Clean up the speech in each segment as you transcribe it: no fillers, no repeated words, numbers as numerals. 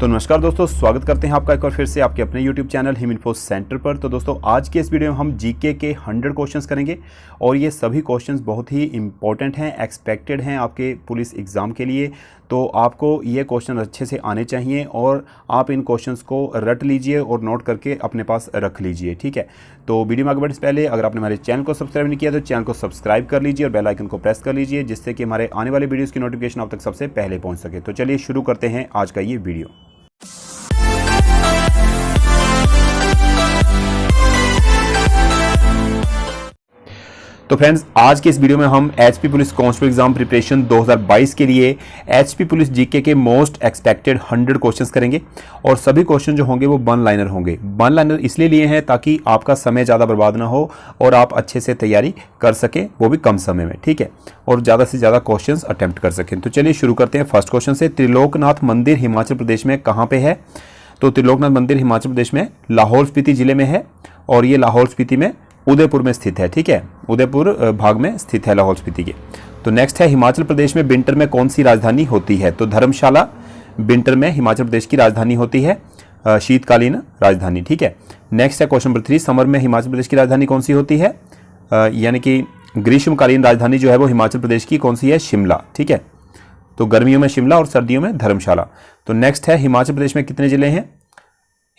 तो नमस्कार दोस्तों, स्वागत करते हैं आपका एक बार फिर से आपके अपने YouTube चैनल हिमइन्फो सेंटर पर। तो दोस्तों आज के इस वीडियो में हम जीके के 100 क्वेश्चंस करेंगे और ये सभी क्वेश्चंस बहुत ही इंपॉर्टेंट हैं, एक्सपेक्टेड हैं आपके पुलिस एग्ज़ाम के लिए। तो आपको ये क्वेश्चन अच्छे से आने चाहिए और आप इन क्वेश्चंस को रट लीजिए और नोट करके अपने पास रख लीजिए, ठीक है। तो वीडियो में आगे बढ़ने से पहले अगर आपने हमारे चैनल को सब्सक्राइब नहीं किया तो चैनल को सब्सक्राइब कर लीजिए और बेल आइकन को प्रेस कर लीजिए, जिससे कि हमारे आने वाले वीडियोज़ की नोटिफिकेशन आप तक सबसे पहले पहुँच सके। तो चलिए शुरू करते हैं आज का ये वीडियो। तो फ्रेंड्स, आज के इस वीडियो में हम HP police constable exam preparation 2022 के लिए एचपी पुलिस जीके के मोस्ट एक्सपेक्टेड 100 क्वेश्चंस करेंगे और सभी क्वेश्चन जो होंगे वो वन लाइनर होंगे। वन लाइनर इसलिए लिए हैं ताकि आपका समय ज़्यादा बर्बाद ना हो और आप अच्छे से तैयारी कर सकें, वो भी कम समय में, ठीक है, और ज़्यादा से ज़्यादा क्वेश्चन अटैम्प्ट कर सकें। तो चलिए शुरू करते हैं फर्स्ट क्वेश्चन से। त्रिलोकनाथ मंदिर हिमाचल प्रदेश में कहाँ पे है? तो त्रिलोकनाथ मंदिर हिमाचल प्रदेश में लाहौल स्पीति जिले में है और ये लाहौल स्पीति में उदयपुर में स्थित है, ठीक है। उदयपुर भाग में स्थित है लाहौल स्पीति के। तो नेक्स्ट है, हिमाचल प्रदेश में विंटर में कौन सी राजधानी होती है? तो धर्मशाला विंटर में हिमाचल प्रदेश की राजधानी होती है, शीतकालीन राजधानी, ठीक है। नेक्स्ट है क्वेश्चन नंबर 3, समर में हिमाचल प्रदेश की राजधानी कौन सी होती है? यानी कि ग्रीष्मकालीन राजधानी जो है वो हिमाचल प्रदेश की कौन सी है? शिमला, ठीक है। तो गर्मियों में शिमला और सर्दियों में धर्मशाला। तो नेक्स्ट है, हिमाचल प्रदेश में कितने जिले हैं?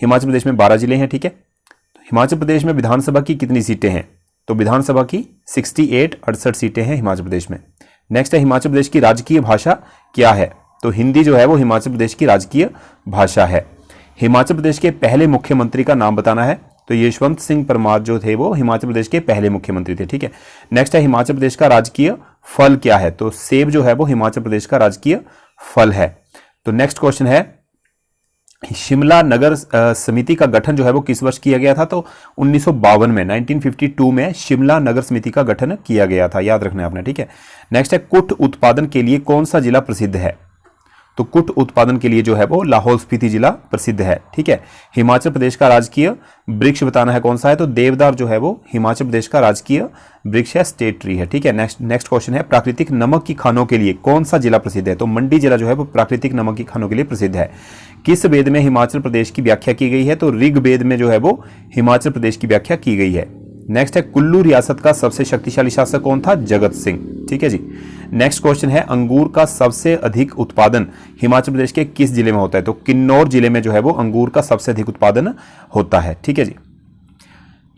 हिमाचल प्रदेश में 12 जिले हैं, ठीक है। हिमाचल प्रदेश में विधानसभा की कितनी सीटें हैं? तो विधानसभा की 68 सीटें हैं हिमाचल प्रदेश में। नेक्स्ट है, हिमाचल प्रदेश की राजकीय भाषा क्या है? तो हिंदी जो है वो हिमाचल प्रदेश की राजकीय भाषा है। हिमाचल प्रदेश के पहले मुख्यमंत्री का नाम बताना है। तो यशवंत सिंह परमार जो थे वो हिमाचल प्रदेश के पहले मुख्यमंत्री थे, ठीक है। नेक्स्ट है, हिमाचल प्रदेश का राजकीय फल क्या है? तो सेब जो है वो हिमाचल प्रदेश का राजकीय फल है। तो नेक्स्ट क्वेश्चन है, शिमला नगर समिति का गठन जो है वो किस वर्ष किया गया था? तो 1952 में, 1952 में शिमला नगर समिति का गठन किया गया था, याद रखना है आपने, ठीक है। नेक्स्ट है, कुट उत्पादन के लिए कौन सा जिला प्रसिद्ध है? तो कुट उत्पादन के लिए जो है वो लाहौल स्पीति जिला प्रसिद्ध है, ठीक है। हिमाचल प्रदेश का राजकीय वृक्ष बताना है कौन सा है? तो देवदार जो है वो हिमाचल प्रदेश का राजकीय वृक्ष है, स्टेट ट्री है, ठीक है। नेक्स्ट क्वेश्चन है, प्राकृतिक नमक की खानों के लिए कौन सा जिला प्रसिद्ध है? तो मंडी जिला जो है वो प्राकृतिक नमक की खानों के लिए प्रसिद्ध है। किस वेद में हिमाचल प्रदेश की व्याख्या की गई है? तो ऋग्वेद में जो है वो हिमाचल प्रदेश की व्याख्या की गई है। नेक्स्ट है, कुल्लू रियासत का सबसे शक्तिशाली शासक कौन था? जगत सिंह, ठीक है जी। नेक्स्ट क्वेश्चन है, अंगूर का सबसे अधिक उत्पादन हिमाचल प्रदेश के किस जिले में होता है? तो किन्नौर जिले में जो है वो अंगूर का सबसे अधिक उत्पादन होता है, ठीक है जी।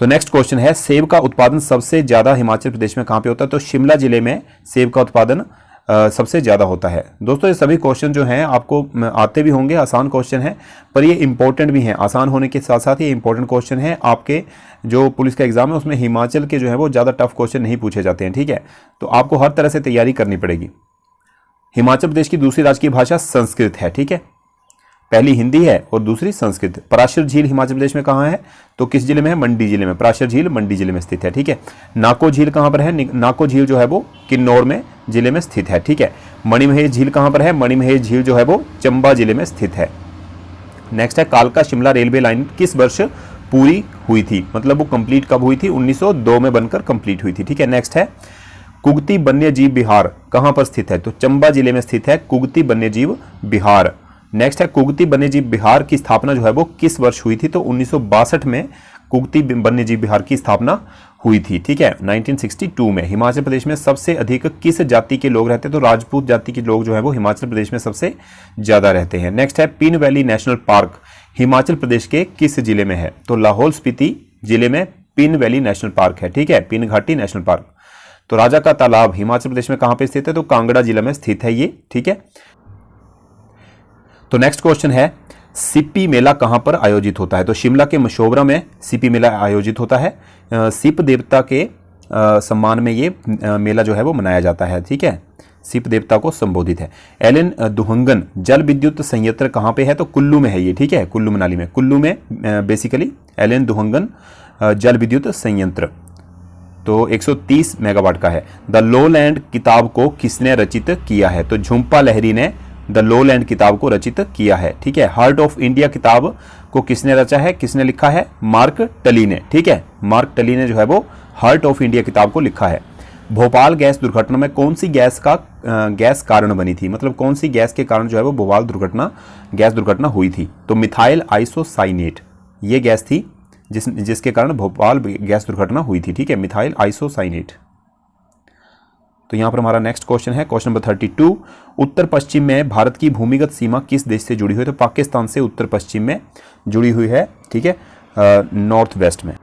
तो नेक्स्ट क्वेश्चन है, सेब का उत्पादन सबसे ज्यादा हिमाचल प्रदेश में कहां पे होता है? तो शिमला जिले में सेब का उत्पादन सबसे ज्यादा होता है। दोस्तों ये सभी क्वेश्चन जो हैं आपको आते भी होंगे, आसान क्वेश्चन है, पर ये इंपॉर्टेंट भी हैं। आसान होने के साथ साथ ये इंपॉर्टेंट क्वेश्चन है। आपके जो पुलिस का एग्जाम है उसमें हिमाचल के जो है वो ज़्यादा टफ क्वेश्चन नहीं पूछे जाते हैं, ठीक है। तो आपको हर तरह से तैयारी करनी पड़ेगी। हिमाचल प्रदेश की दूसरी राजकीय भाषा संस्कृत है, ठीक है। पहली हिंदी है और दूसरी संस्कृत। पराशर झील हिमाचल प्रदेश में कहाँ है? तो किस जिले में है? मंडी जिले में। पराशर झील मंडी जिले में स्थित है, ठीक है। नाको झील कहाँ पर है? नाको झील जो है वो किन्नौर में जिले में स्थित है, ठीक है। मणिमहेश झील कहाँ पर है? मणिमहेश झील जो है वो चंबा जिले में स्थित है। नेक्स्ट है, कालका शिमला रेलवे लाइन किस वर्ष पूरी हुई थी? मतलब वो कंप्लीट कब हुई थी? 1902 में बनकर कंप्लीट हुई थी, ठीक है। नेक्स्ट है, कुगती वन्यजीव विहार कहाँ पर स्थित है? तो चंबा जिले में स्थित है कुगती वन्यजीव विहार। नेक्स्ट है, कुगती वन्यजीव विहार की स्थापना जो है वो किस वर्ष हुई थी? तो 1962 में कुगती वन्यजीव विहार की स्थापना हुई थी, ठीक है, 1962 में। हिमाचल प्रदेश में सबसे अधिक किस जाति के लोग रहते हैं? तो राजपूत जाति के लोग जो है वो हिमाचल प्रदेश में सबसे ज्यादा रहते हैं। नेक्स्ट है, Pin valley national park Himachal Pradesh के किस जिले में है? तो लाहौल स्पीति जिले में पिन वैली नेशनल पार्क है, ठीक है, पिन घाटी नेशनल पार्क। तो राजा का तालाब हिमाचल प्रदेश में कहां पे स्थित है? तो कांगड़ा जिला में स्थित है ये, ठीक है। तो नेक्स्ट क्वेश्चन है, सिप्पी मेला कहां पर आयोजित होता है? तो शिमला के मशोबरा में सिप्पी मेला आयोजित होता है। सिप देवता के सम्मान में ये मेला जो है वो मनाया जाता है, ठीक है। सिप देवता को संबोधित है। एलन दुहंगन जल विद्युत संयंत्र कहां पे है? तो कुल्लू में है ये, ठीक है, कुल्लू मनाली में। कुल्लू में बेसिकली एलन दुहंगन जल विद्युत संयंत्र तो 130 मेगावाट का है। द लोलैंड किताब को किसने रचित किया है? तो झुंपा लहरी ने द लोलैंड किताब को रचित किया है, ठीक है। हार्ट ऑफ इंडिया किताब को किसने रचा है? किसने लिखा है? मार्क टली ने, ठीक है। मार्क टली ने जो है वो हार्ट ऑफ इंडिया किताब को लिखा है। भोपाल गैस दुर्घटना में कौन सी गैस कारण बनी थी, मतलब कौन सी गैस के कारण जो है वो भोपाल गैस दुर्घटना हुई थी? तो मिथाइल आइसोसाइनेट ये गैस थी जिसके कारण भोपाल गैस दुर्घटना हुई थी। ठीक है, मिथाइल आइसोसाइनेट। तो यहां पर हमारा नेक्स्ट क्वेश्चन है क्वेश्चन नंबर 32। उत्तर पश्चिम में भारत की भूमिगत सीमा किस देश से जुड़ी हुई है? तो पाकिस्तान से उत्तर पश्चिम में जुड़ी हुई है। ठीक है, नॉर्थ वेस्ट में।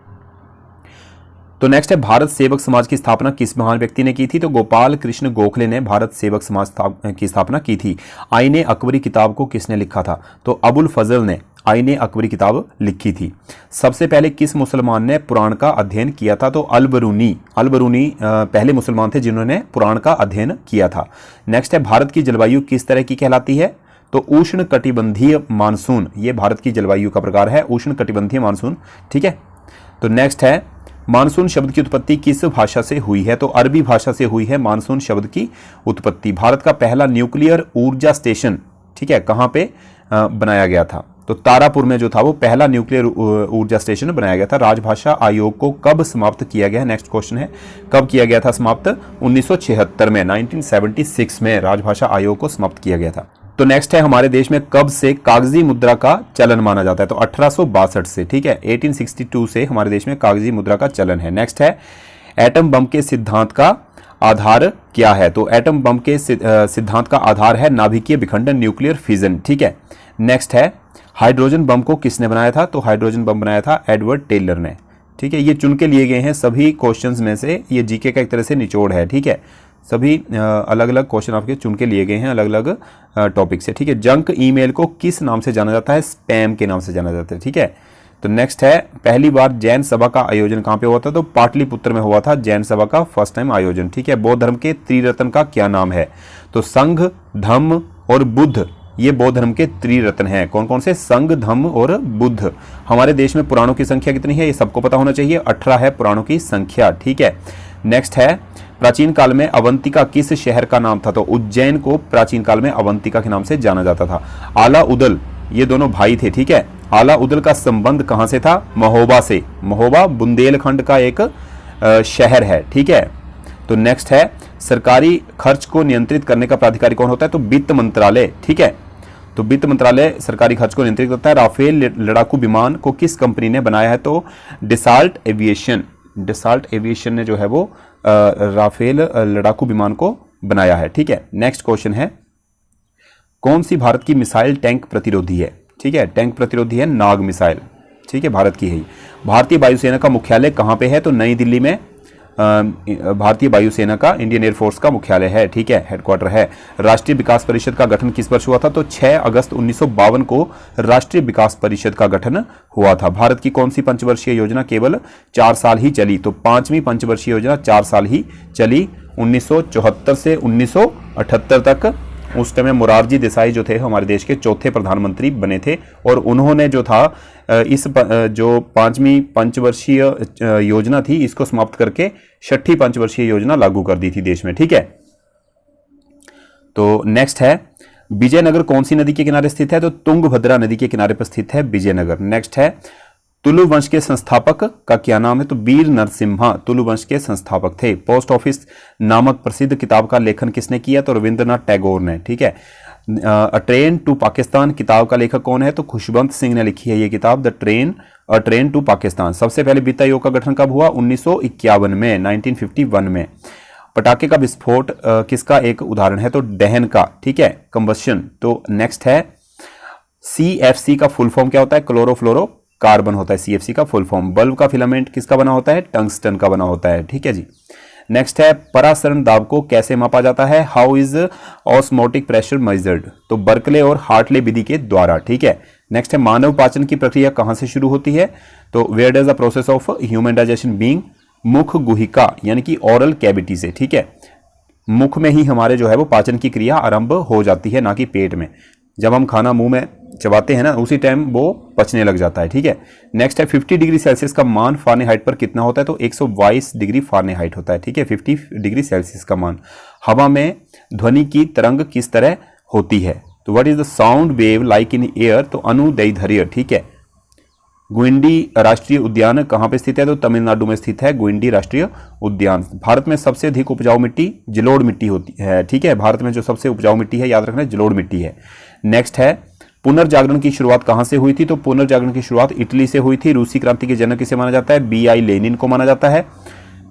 तो नेक्स्ट है भारत सेवक समाज की स्थापना किस महान व्यक्ति ने की थी? तो गोपाल कृष्ण गोखले ने भारत सेवक समाज की स्थापना की थी। आईने अकबरी किताब को किसने लिखा था? तो अबुल फजल ने आईने अकबरी किताब लिखी थी। सबसे पहले किस मुसलमान ने पुराण का अध्ययन किया था? तो अल-बरूनी पहले मुसलमान थे जिन्होंने पुराण का अध्ययन किया था। नेक्स्ट है भारत की जलवायु किस तरह की कहलाती है? तो उष्ण कटिबंधीय मानसून, ये भारत की जलवायु का प्रकार है, उष्ण कटिबंधीय मानसून। ठीक है, तो नेक्स्ट है मानसून शब्द की उत्पत्ति किस भाषा से हुई है? तो अरबी भाषा से हुई है मानसून शब्द की उत्पत्ति। भारत का पहला न्यूक्लियर ऊर्जा स्टेशन, ठीक है, कहां पे बनाया गया था? तो तारापुर में जो था वो पहला न्यूक्लियर ऊर्जा स्टेशन बनाया गया था। राजभाषा आयोग को कब समाप्त किया गया? नेक्स्ट क्वेश्चन है, कब किया गया था समाप्त? 1976 में, 1976 में राजभाषा आयोग को समाप्त किया गया था। तो नेक्स्ट है हमारे देश में कब से कागजी मुद्रा का चलन माना जाता है? तो 1862 से। ठीक है, 1862 से हमारे देश में कागजी मुद्रा का चलन है। नेक्स्ट है एटम बम के सिद्धांत का आधार क्या है? तो एटम बम के सिद्धांत का आधार है नाभिकीय विखंडन, न्यूक्लियर फिजन। ठीक है, नेक्स्ट है हाइड्रोजन बम को किसने बनाया था? तो हाइड्रोजन बम बनाया था एडवर्ड टेलर ने। ठीक है, ये चुन के लिए गए हैं सभी क्वेश्चंस में से, ये जीके का एक तरह से निचोड़ है। ठीक है, सभी अलग अलग क्वेश्चन आपके चुन के लिए गए हैं अलग अलग टॉपिक से। ठीक है, जंक ईमेल को किस नाम से जाना जाता है? स्पैम के नाम से जाना जाता है। ठीक है, तो नेक्स्ट है पहली बार जैन सभा का आयोजन कहां पे हुआ था? तो पाटलिपुत्र में हुआ था जैन सभा का फर्स्ट टाइम आयोजन। ठीक है, बौद्ध धर्म के त्रिरत्न का क्या नाम है? तो संघ, धम्म और बुद्ध, ये बौद्ध धर्म के त्रिरत्न हैं। कौन कौन से? संघ, धम्म और बुद्ध। हमारे देश में पुराणों की संख्या कितनी है? ये सबको पता होना चाहिए, 18 है पुराणों की संख्या। ठीक है, नेक्स्ट है प्राचीन काल में अवंतिका किस शहर का नाम था? तो उज्जैन को प्राचीन काल में अवंतिका के नाम से जाना जाता था। आला उदल, ये दोनों भाई थे। ठीक है, आला उदल का संबंध कहां से था? महोबा से। महोबा बुंदेलखंड का एक शहर है। ठीक है, तो नेक्स्ट है सरकारी खर्च को नियंत्रित करने का प्राधिकारी कौन होता है? तो वित्त मंत्रालय। ठीक है, तो वित्त मंत्रालय सरकारी खर्च को नियंत्रित करता है। राफेल लड़ाकू विमान को किस कंपनी ने बनाया है? तो डिसाल्ट एविएशन ने जो है वो राफेल लड़ाकू विमान को बनाया है। ठीक है, नेक्स्ट क्वेश्चन है कौन सी भारत की मिसाइल टैंक प्रतिरोधी है? ठीक है, टैंक प्रतिरोधी है नाग मिसाइल। ठीक है, भारत की है। भारतीय वायुसेना का मुख्यालय कहां पे है? तो नई दिल्ली में भारतीय वायुसेना का, इंडियन एयरफोर्स का मुख्यालय है। ठीक है, हेडक्वार्टर है। राष्ट्रीय विकास परिषद का गठन किस वर्ष हुआ था? तो 6 अगस्त 1952 को राष्ट्रीय विकास परिषद का गठन हुआ था। भारत की कौन सी पंचवर्षीय योजना केवल 4 साल ही चली? तो 5वीं पंचवर्षीय योजना 4 साल ही चली, 1974 से 1978 तक। उस टाइम मोरारजी देसाई जो थे हमारे देश के चौथे प्रधानमंत्री बने थे, और उन्होंने जो था इस जो 5वीं पंचवर्षीय योजना थी इसको समाप्त करके 6ठी पंचवर्षीय योजना लागू कर दी थी देश में। ठीक है, तो नेक्स्ट है विजयनगर कौन सी नदी के किनारे स्थित है? तो तुंगभद्रा नदी के किनारे पर स्थित है विजयनगर। नेक्स्ट है तुलु वंश के संस्थापक का क्या नाम है? तो वीर नरसिम्हा तुलु वंश के संस्थापक थे। पोस्ट ऑफिस नामक प्रसिद्ध किताब का लेखन किसने किया? तो रविंद्रनाथ टैगोर ने। ठीक है, अ ट्रेन टू पाकिस्तान किताब का लेखक कौन है? तो खुशवंत सिंह ने लिखी है ये किताब, अ ट्रेन टू पाकिस्तान। सबसे पहले वित्त आयोग का गठन कब हुआ? 1951 में, 1951 में। पटाखे का विस्फोट किसका एक उदाहरण है? तो दहन का। ठीक है, कंबशन। तो नेक्स्ट है CFC का फुल फॉर्म क्या होता है? क्लोरोफ्लोरो कार्बन होता है CFC का फुल फॉर्म। बल्ब का फिलामेंट किसका बना होता है? टंगस्टन का बना होता है। ठीक है जी। नेक्स्ट है परासरण दाब को कैसे मापा जाता है? How is osmotic pressure measured? तो बर्कले और हार्टले विधि के द्वारा। ठीक है, नेक्स्ट है मानव पाचन की प्रक्रिया कहां से शुरू होती है? तो where does the process of human digestion बीइंग? मुख गुहिका यानी कि ओरल कैविटी से। ठीक है, मुख में ही हमारे जो है वो पाचन की क्रिया आरंभ हो जाती है, ना कि पेट में। जब हम खाना मुंह में चबाते हैं ना उसी टाइम वो पचने लग जाता है। ठीक है, नेक्स्ट है 50 डिग्री सेल्सियस का मान फारेनहाइट पर कितना होता है? तो 122 डिग्री फारेनहाइट होता है। ठीक है, 50 डिग्री सेल्सियस का मान। हवा में ध्वनि की तरंग किस तरह होती है? तो what is the sound wave like in air? तो अनुदैर्ध्य। ठीक है, गुइंडी राष्ट्रीय उद्यान कहाँ पे स्थित है? तो तमिलनाडु में स्थित है गुइंडी राष्ट्रीय उद्यान। भारत में सबसे अधिक उपजाऊ मिट्टी जलोढ़ मिट्टी होती है, ठीक है। भारत में जो सबसे उपजाऊ मिट्टी है, याद रखना, जलोढ़ मिट्टी है। नेक्स्ट है, पुनर्जागरण की शुरुआत कहां से हुई थी? तो पुनर्जागरण की शुरुआत इटली से हुई थी। रूसी क्रांति के जनक किसे माना जाता है? BI लेनिन को माना जाता है।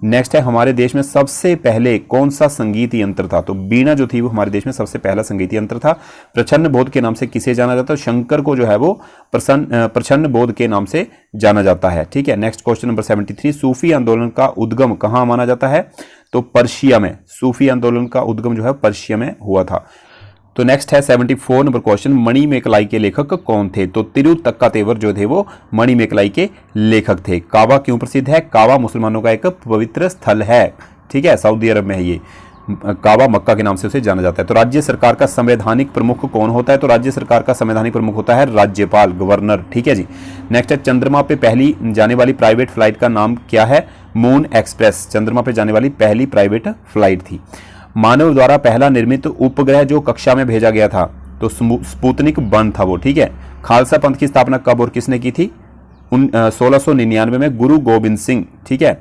नेक्स्ट है, हमारे देश में सबसे पहले कौन सा संगीत यंत्र था? तो बीना जो थी वो हमारे देश में सबसे पहला संगीत यंत्र था। प्रछन्न बोध के नाम से किसे जाना जाता है? शंकर को जो है वो प्रछन्न बोध के नाम से जाना जाता है, ठीक है। नेक्स्ट क्वेश्चन नंबर 73, सूफी आंदोलन का उद्गम कहां माना जाता है? तो पर्शिया में। सूफी आंदोलन का उद्गम जो है पर्शिया में हुआ था। तो नेक्स्ट है 74 नंबर क्वेश्चन, मणिमेकलाई के लेखक कौन थे? तो तिरुतक्कातेवर जो थे वो मणिमेकलाई के लेखक थे। काबा क्यों प्रसिद्ध है? काबा मुसलमानों का एक पवित्र स्थल है, ठीक है, सऊदी अरब में है ये। काबा मक्का के नाम से उसे जाना जाता है। तो राज्य सरकार का संवैधानिक प्रमुख कौन होता है? तो राज्य सरकार का संवैधानिक प्रमुख होता है राज्यपाल, गवर्नर, ठीक है जी। नेक्स्ट है, चंद्रमा पे पहली जाने वाली प्राइवेट फ्लाइट का नाम क्या है? मून एक्सप्रेस चंद्रमा पे जाने वाली पहली प्राइवेट फ्लाइट थी। मानव द्वारा पहला निर्मित उपग्रह जो कक्षा में भेजा गया था, तो स्पुतनिक 1 था वो, ठीक है। खालसा पंथ की स्थापना कब और किसने की थी? 1699 में गुरु गोविंद सिंह, ठीक है।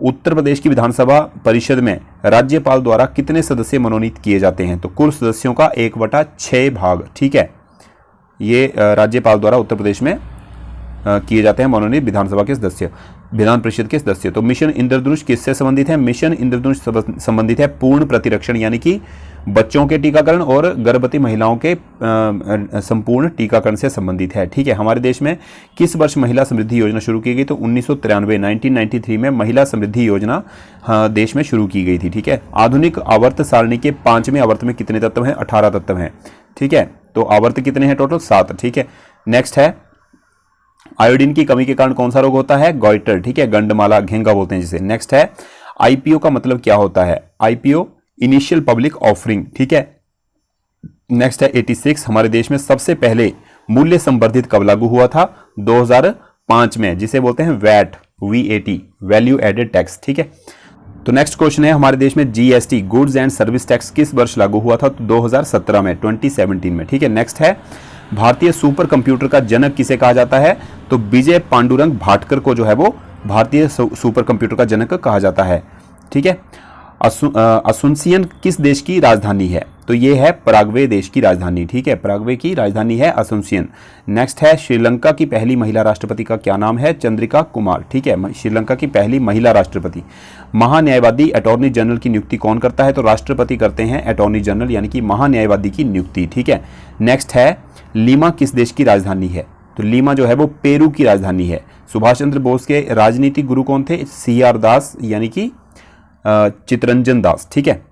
उत्तर प्रदेश की विधानसभा परिषद में राज्यपाल द्वारा कितने सदस्य मनोनीत किए जाते हैं? तो कुल सदस्यों का 1/6 भाग, ठीक है, ये राज्यपाल द्वारा उत्तर प्रदेश में किए जाते हैं मनोनीत विधानसभा के सदस्य, विधान परिषद के सदस्य। तो मिशन इंद्रधनुष किससे संबंधित है? मिशन इंद्रधनुष संबंधित है पूर्ण प्रतिरक्षण यानी कि बच्चों के टीकाकरण और गर्भवती महिलाओं के संपूर्ण टीकाकरण से संबंधित है, ठीक है। हमारे देश में किस वर्ष महिला समृद्धि योजना शुरू की गई? तो 1993 में महिला समृद्धि योजना देश में शुरू की गई थी, ठीक है। आधुनिक आवर्त सारणी के 5वें आवर्त में कितने तत्व हैं? 18 तत्व हैं, ठीक है। तो आवर्त कितने हैं टोटल? 7, ठीक है। नेक्स्ट है, आयोडीन की कमी के कारण कौन सा रोग होता है? गॉइटर, ठीक है, गंडमाला घेंगा बोलते हैं जिसे। नेक्स्ट है, आईपीओ का मतलब क्या होता है? आईपीओ इनिशियल पब्लिक ऑफरिंग, ठीक है। नेक्स्ट है 86, हमारे देश में सबसे पहले मूल्य संवर्धित कब लागू हुआ था? 2005 में, जिसे बोलते हैं VAT, VAT, value added tax, ठीक है। तो नेक्स्ट क्वेश्चन है, हमारे देश में GST, goods and service tax, किस वर्ष लागू हुआ था? तो 2017 में, 2017 में, ठीक है। नेक्स्ट है, भारतीय सुपर कंप्यूटर का जनक किसे कहा जाता है? तो विजय पांडुरंग भाटकर को जो है वो भारतीय सुपर कंप्यूटर का जनक कहा जाता है, ठीक है। असुनसियन किस देश की राजधानी है? तो ये है पराग्वे देश की राजधानी, ठीक है, पराग्वे की राजधानी है असुनसियन। नेक्स्ट है, श्रीलंका की पहली महिला राष्ट्रपति का क्या नाम है? चंद्रिका कुमार, ठीक है, श्रीलंका की पहली महिला राष्ट्रपति। महान्यायवादी अटॉर्नी जनरल की नियुक्ति कौन करता है? तो राष्ट्रपति करते हैं अटॉर्नी जनरल यानी कि महान्यायवादी की नियुक्ति, ठीक है। नेक्स्ट है, लीमा किस देश की राजधानी है? तो लीमा जो है वो पेरू की राजधानी है। सुभाष चंद्र बोस के राजनीतिक गुरु कौन थे? CR दास यानी कि चितरंजन दास, ठीक है।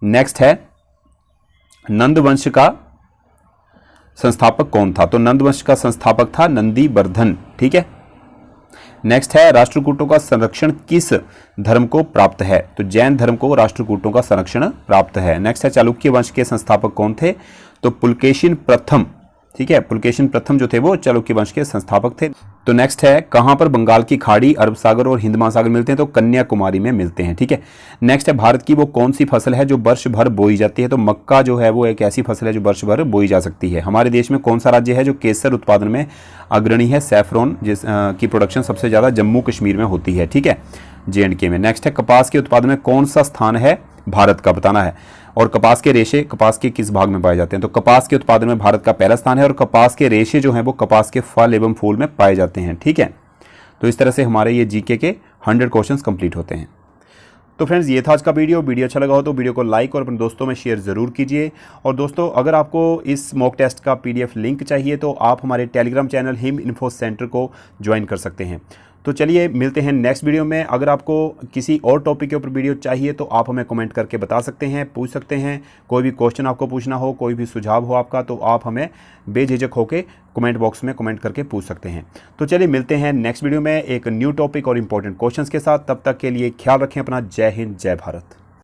नेक्स्ट है, नंद वंश का संस्थापक कौन था? तो नंद वंश का संस्थापक था नंदीवर्धन, ठीक है। नेक्स्ट है, राष्ट्रकूटों का संरक्षण किस धर्म को प्राप्त है? तो जैन धर्म को राष्ट्रकूटों का संरक्षण प्राप्त है। नेक्स्ट है, चालुक्य वंश के संस्थापक कौन थे? तो पुलकेशिन प्रथम, ठीक है, पुलकेशिन प्रथम जो थे वो चालुक्य वंश के संस्थापक थे। तो नेक्स्ट है, कहां पर बंगाल की खाड़ी, अरब सागर और हिंद महासागर मिलते हैं? तो कन्याकुमारी में मिलते हैं, ठीक है। नेक्स्ट है, भारत की वो कौन सी फसल है जो वर्ष भर बोई जाती है? तो मक्का जो है वो एक ऐसी फसल है जो वर्ष भर बोई जा सकती है। हमारे देश में कौन सा राज्य है जो केसर उत्पादन में अग्रणी है? सैफरॉन की प्रोडक्शन सबसे ज्यादा जम्मू कश्मीर में होती है, ठीक है, JNK में। नेक्स्ट है, कपास के उत्पादन में कौन सा स्थान है भारत का? बताना है। और कपास के रेशे कपास के किस भाग में पाए जाते हैं? तो कपास के उत्पादन में भारत का पहला स्थान है और कपास के रेशे जो हैं वो कपास के फल एवं फूल में पाए जाते हैं, ठीक है। तो इस तरह से हमारे ये GK के 100 क्वेश्चंस कंप्लीट होते हैं। तो फ्रेंड्स, ये था आज का वीडियो अच्छा लगा हो तो वीडियो को लाइक और अपने दोस्तों में शेयर ज़रूर कीजिए। और दोस्तों, अगर आपको इस मॉक टेस्ट का PDF लिंक चाहिए तो आप हमारे Telegram channel him info centre को ज्वाइन कर सकते हैं। तो चलिए मिलते हैं नेक्स्ट वीडियो में। अगर आपको किसी और टॉपिक के ऊपर वीडियो चाहिए तो आप हमें कमेंट करके बता सकते हैं, पूछ सकते हैं। कोई भी क्वेश्चन आपको पूछना हो, कोई भी सुझाव हो आपका, तो आप हमें बेझिझक होकर कमेंट बॉक्स में कमेंट करके पूछ सकते हैं। तो चलिए मिलते हैं नेक्स्ट वीडियो में एक न्यू टॉपिक और इंपॉर्टेंट क्वेश्चंस के साथ। तब तक के लिए ख्याल रखें अपना। जय हिंद, जय भारत।